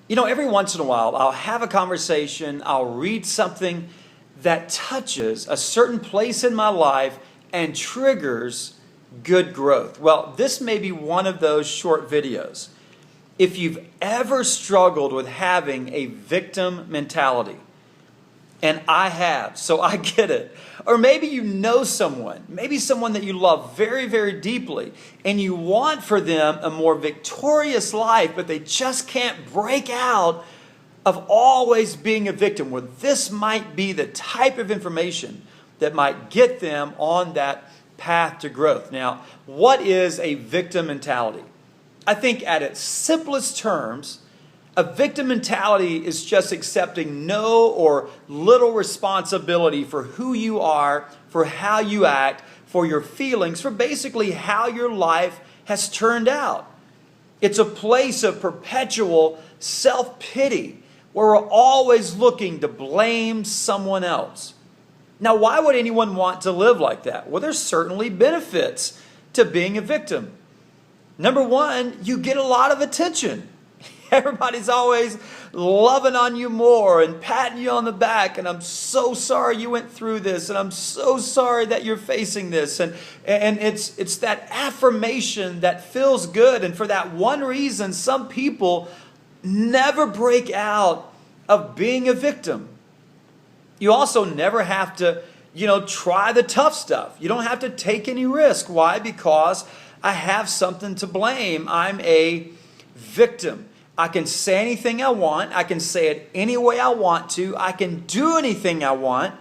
Every once in a while, I'll have a conversation, I'll read something that touches a certain place in my life and triggers good growth. Well, this may be one of those short videos. If you've ever struggled with having a victim mentality, and I have, so I get it. Or maybe you know someone, maybe someone that you love very, very deeply, and you want for them a more victorious life, but they just can't break out of always being a victim. Well, this might be the type of information that might get them on that path to growth. Now, what is a victim mentality? I think at its simplest terms, a victim mentality is just accepting no or little responsibility for who you are, for how you act, for your feelings, for basically how your life has turned out. It's a place of perpetual self-pity where we're always looking to blame someone else. Now, why would anyone want to live like that? Well, there's certainly benefits to being a victim. Number one, you get a lot of attention. Everybody's always loving on you more and patting you on the back. And I'm so sorry you went through this. And I'm so sorry that you're facing this. And it's that affirmation that feels good. And for that one reason, some people never break out of being a victim. You also never have to, try the tough stuff. You don't have to take any risk. Why? Because I have something to blame. I'm a victim. I can say anything I want. I can say it any way I want to. I can do anything I want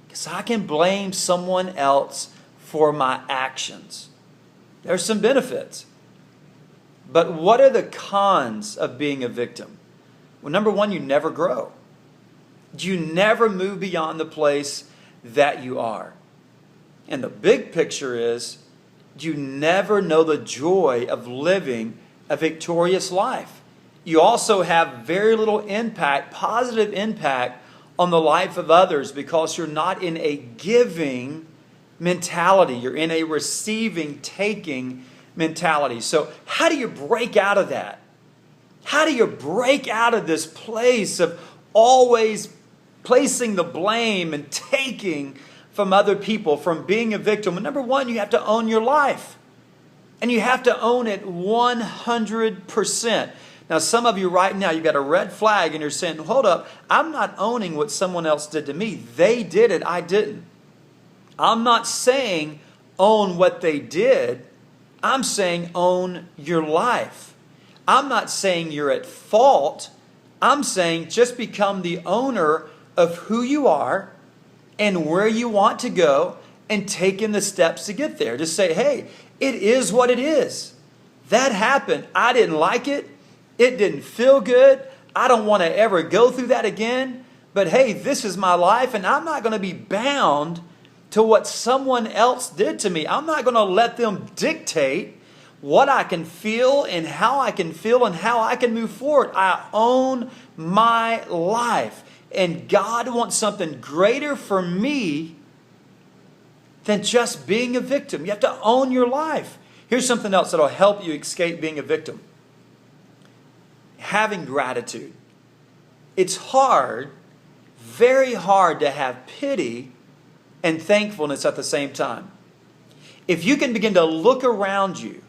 because I can blame someone else for my actions. There's some benefits. But what are the cons of being a victim? Well, number one, you never grow. You never move beyond the place that you are. And the big picture is you never know the joy of living a victorious life. You also have very little impact, positive impact on the life of others because you're not in a giving mentality. You're in a receiving, taking mentality. So how do you break out of that? How do you break out of this place of always placing the blame and taking from other people, from being a victim? Well, number one, you have to own your life. And you have to own it 100%. Now, some of you right now, you've got a red flag and you're saying, hold up, I'm not owning what someone else did to me. They did it, I didn't. I'm not saying own what they did. I'm saying own your life. I'm not saying you're at fault. I'm saying just become the owner of who you are and where you want to go and taking the steps to get there. Just say, hey, it is what it is. That happened. I didn't like it. It didn't feel good. I don't want to ever go through that again. But hey, this is my life and I'm not going to be bound to what someone else did to me. I'm not going to let them dictate what I can feel and how I can feel and how I can move forward. I own my life. And God wants something greater for me than just being a victim. You have to own your life. Here's something else that'll help you escape being a victim. Having gratitude. It's hard, very hard to have pity and thankfulness at the same time. If you can begin to look around you,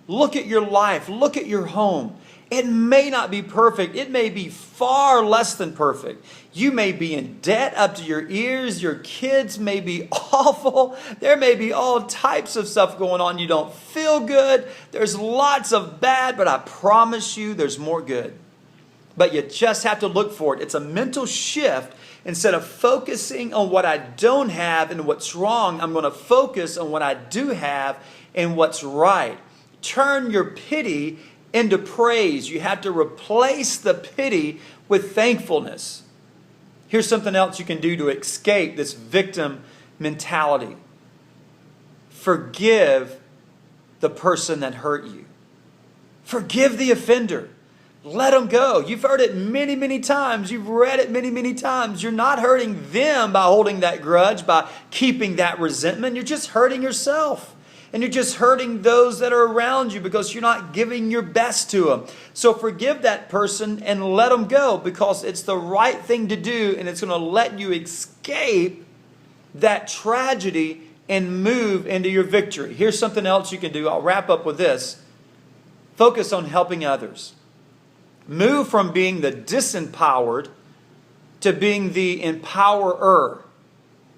look at your life, look at your home, it may not be perfect. It may be far less than perfect. You may be in debt up to your ears. Your kids may be awful. There may be all types of stuff going on. You don't feel good. There's lots of bad, but I promise you there's more good. But you just have to look for it. It's a mental shift. Instead of focusing on what I don't have and what's wrong, I'm going to focus on what I do have and what's right. Turn your pity into praise. You have to replace the pity with thankfulness. Here's something else you can do to escape this victim mentality. Forgive the person that hurt you. Forgive the offender. Let them go. You've heard it many, many times. You've read it many, many times. You're not hurting them by holding that grudge, by keeping that resentment. You're just hurting yourself. And you're just hurting those that are around you because you're not giving your best to them. So forgive that person and let them go, because it's the right thing to do, and it's going to let you escape that tragedy and move into your victory. Here's something else you can do. I'll wrap up with this. Focus on helping others. Move from being the disempowered to being the empowerer.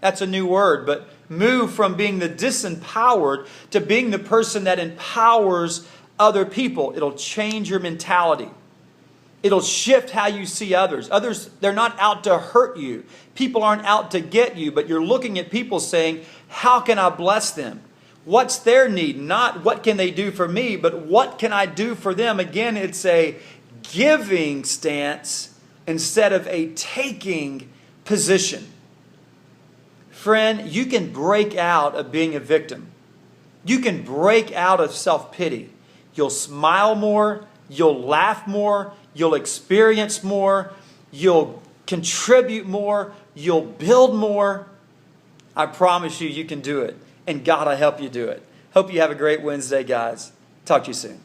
That's a new word, but move from being the disempowered to being the person that empowers other people. It'll change your mentality. It'll shift how you see others. Others, they're not out to hurt you. People aren't out to get you, but you're looking at people saying, how can I bless them? What's their need? Not what can they do for me, but what can I do for them? Again, it's a giving stance instead of a taking position. Friend, you can break out of being a victim. You can break out of self-pity. You'll smile more. You'll laugh more. You'll experience more. You'll contribute more. You'll build more. I promise you, you can do it. And God will help you do it. Hope you have a great Wednesday, guys. Talk to you soon.